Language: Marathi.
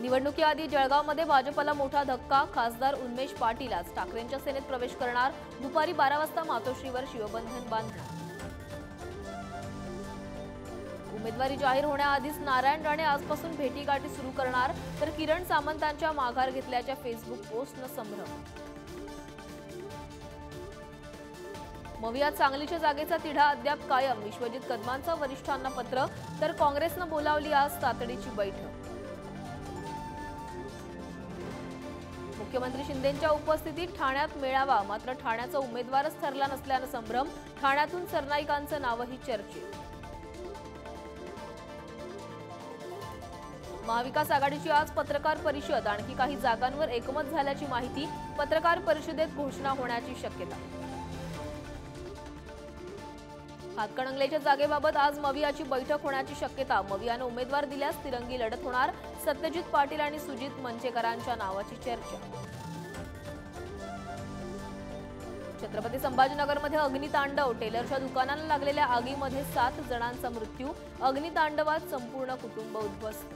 निवडणुकीआधी जळगावमध्ये भाजपला मोठा धक्का। खासदार उन्मेष पाटील आज ठाकरेंच्या सेनेत प्रवेश करणार। दुपारी 12 वाजता मातोश्रीवर शिवबंधन बांधणार। उमेदवारी जाहीर होण्याआधीच नारायण राणे आजपासून भेटीगाठी सुरू करणार, तर किरण सामंतांच्या माघार घेतल्याच्या फेसबुक पोस्टनं संभ्रम। मवियात सांगलीच्या जागेचा तिढा अद्याप कायम। विश्वजित कदमांचं वरिष्ठांना पत्र, तर काँग्रेसनं बोलावली आज तातडीची बैठक। मुख्यमंत्री शिंदेंच्या उपस्थितीत ठाण्यात मेळावा, मात्र ठाण्याचा उमेदवारच ठरला नसल्यानं संभ्रम। ठाण्यातून सरनाईकांचं नावही चर्चेत। महाविकास आघाडीची आज पत्रकार परिषद, आणखी काही जागांवर एकमत झाल्याची माहिती। पत्रकार परिषदेत घोषणा होण्याची शक्यता। हातकणंगलेच्या जागेबाबत आज मवियाची बैठक होण्याची शक्यता। मवियानं उमेदवार दिल्यास तिरंगी लढत होणार। सत्यजित पाटील आणि सुजित मंचेकरांच्या नावाची चर्चा। छत्रपती संभाजीनगरमध्ये अग्नितांडव, टेलरच्या दुकानाला लागलेल्या आगीमध्ये 7 जणांचा मृत्यू। अग्नितांडवात संपूर्ण कुटुंब उद्ध्वस्त।